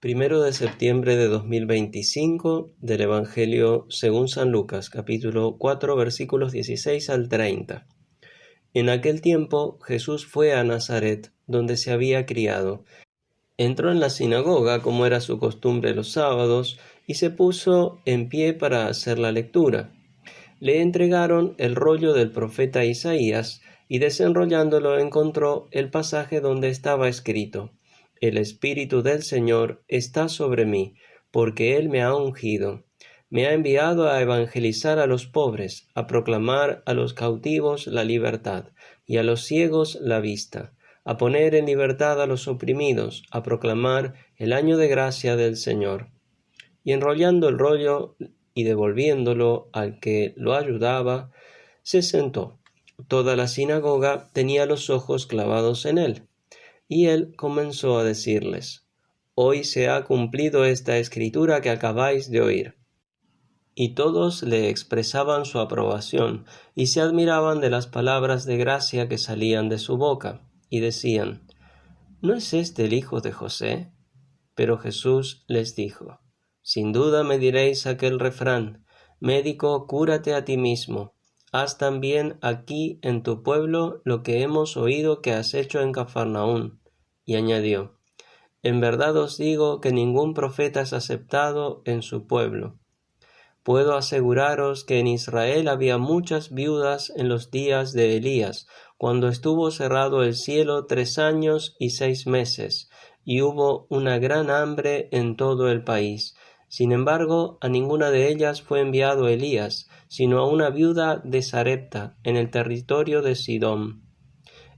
1 de septiembre de 2025 del Evangelio según San Lucas, capítulo 4, versículos 16 al 30. En aquel tiempo Jesús fue a Nazaret, donde se había criado. Entró en la sinagoga, como era su costumbre los sábados, y se puso en pie para hacer la lectura. Le entregaron el rollo del profeta Isaías, y desenrollándolo encontró el pasaje donde estaba escrito: El Espíritu del Señor está sobre mí, porque Él me ha ungido. Me ha enviado a evangelizar a los pobres, a proclamar a los cautivos la libertad, y a los ciegos la vista, a poner en libertad a los oprimidos, a proclamar el año de gracia del Señor. Y enrollando el rollo y devolviéndolo al que lo ayudaba, se sentó. Toda la sinagoga tenía los ojos clavados en él. Y él comenzó a decirles: Hoy se ha cumplido esta escritura que acabáis de oír. Y todos le expresaban su aprobación, y se admiraban de las palabras de gracia que salían de su boca, y decían: ¿No es este el hijo de José? Pero Jesús les dijo: Sin duda me diréis aquel refrán: Médico, cúrate a ti mismo. Haz también aquí en tu pueblo lo que hemos oído que has hecho en Cafarnaún. Y añadió: En verdad os digo que ningún profeta es aceptado en su pueblo. Puedo aseguraros que en Israel había muchas viudas en los días de Elías, cuando estuvo cerrado el cielo 3 años y 6 meses, y hubo una gran hambre en todo el país. Sin embargo, a ninguna de ellas fue enviado Elías, sino a una viuda de Sarepta, en el territorio de Sidón.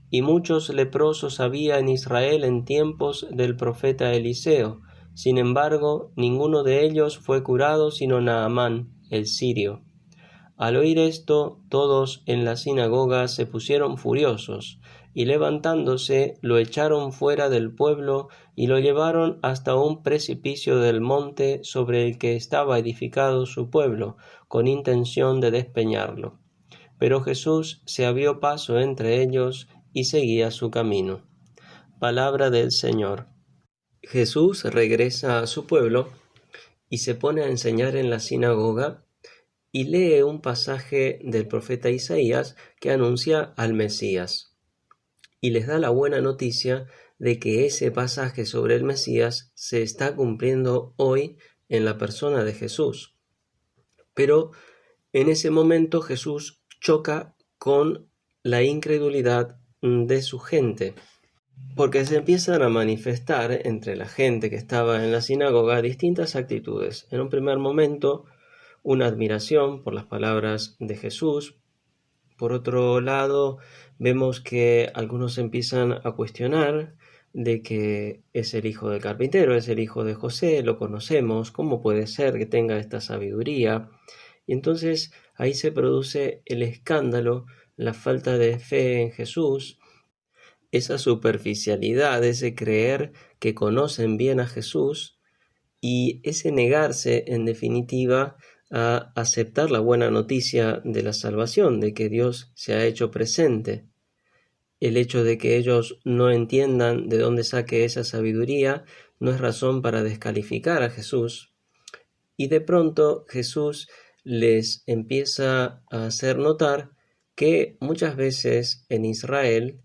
Y muchos leprosos había en Israel en tiempos del profeta Eliseo. Sin embargo, ninguno de ellos fue curado sino Naamán, el sirio. Al oír esto, todos en la sinagoga se pusieron furiosos, y levantándose lo echaron fuera del pueblo y lo llevaron hasta un precipicio del monte sobre el que estaba edificado su pueblo, con intención de despeñarlo. Pero Jesús se abrió paso entre ellos y seguía su camino. Palabra del Señor. Jesús regresa a su pueblo y se pone a enseñar en la sinagoga y lee un pasaje del profeta Isaías que anuncia al Mesías. Y les da la buena noticia de que ese pasaje sobre el Mesías se está cumpliendo hoy en la persona de Jesús. Pero en ese momento Jesús choca con la incredulidad de su gente, porque se empiezan a manifestar entre la gente que estaba en la sinagoga distintas actitudes. En un primer momento, una admiración por las palabras de Jesús. Por otro lado, vemos que algunos empiezan a cuestionar de que es el hijo del carpintero, es el hijo de José, lo conocemos, ¿cómo puede ser que tenga esta sabiduría? Y entonces ahí se produce el escándalo, la falta de fe en Jesús, esa superficialidad, ese creer que conocen bien a Jesús y ese negarse, en definitiva, a aceptar la buena noticia de la salvación, de que Dios se ha hecho presente. El hecho de que ellos no entiendan de dónde saque esa sabiduría no es razón para descalificar a Jesús. Y de pronto Jesús les empieza a hacer notar que muchas veces en Israel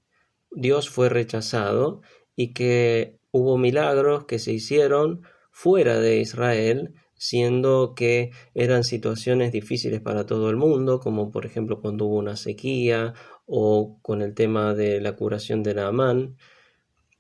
Dios fue rechazado y que hubo milagros que se hicieron fuera de Israel, siendo que eran situaciones difíciles para todo el mundo, como por ejemplo cuando hubo una sequía o con el tema de la curación de Naamán.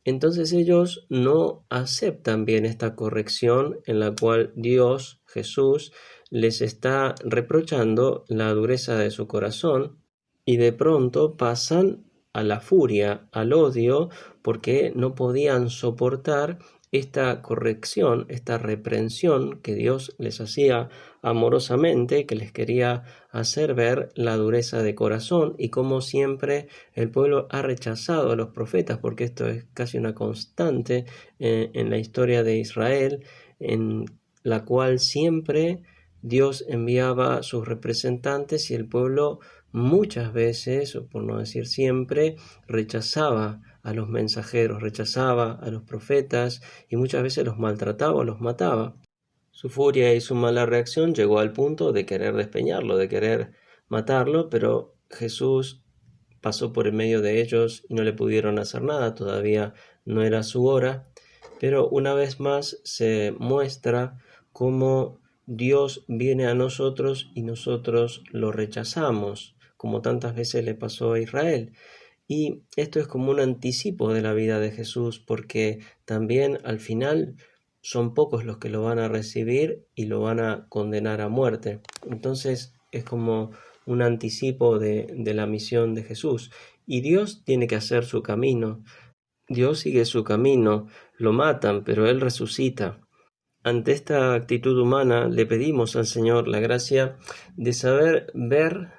Entonces ellos no aceptan bien esta corrección en la cual Dios, Jesús, les está reprochando la dureza de su corazón y de pronto pasan a la furia, al odio, porque no podían soportar esta corrección, esta reprensión que Dios les hacía amorosamente, que les quería hacer ver la dureza de corazón y como siempre el pueblo ha rechazado a los profetas, porque esto es casi una constante en la historia de Israel, en la cual siempre Dios enviaba a sus representantes y el pueblo muchas veces, o por no decir siempre, rechazaba a los mensajeros, rechazaba a los profetas y muchas veces los maltrataba o los mataba. Su furia y su mala reacción llegó al punto de querer despeñarlo, de querer matarlo, pero Jesús pasó por en medio de ellos y no le pudieron hacer nada, todavía no era su hora, pero una vez más se muestra cómo Dios viene a nosotros y nosotros lo rechazamos, como tantas veces le pasó a Israel. Y esto es como un anticipo de la vida de Jesús, porque también al final son pocos los que lo van a recibir y lo van a condenar a muerte. Entonces es como un anticipo de la misión de Jesús. Y Dios tiene que hacer su camino. Dios sigue su camino. Lo matan, pero Él resucita. Ante esta actitud humana le pedimos al Señor la gracia de saber ver,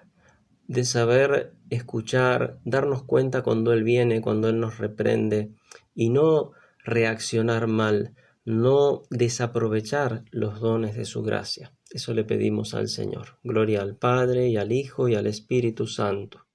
de saber escuchar, darnos cuenta cuando Él viene, cuando Él nos reprende y no reaccionar mal, no desaprovechar los dones de su gracia. Eso le pedimos al Señor. Gloria al Padre y al Hijo y al Espíritu Santo.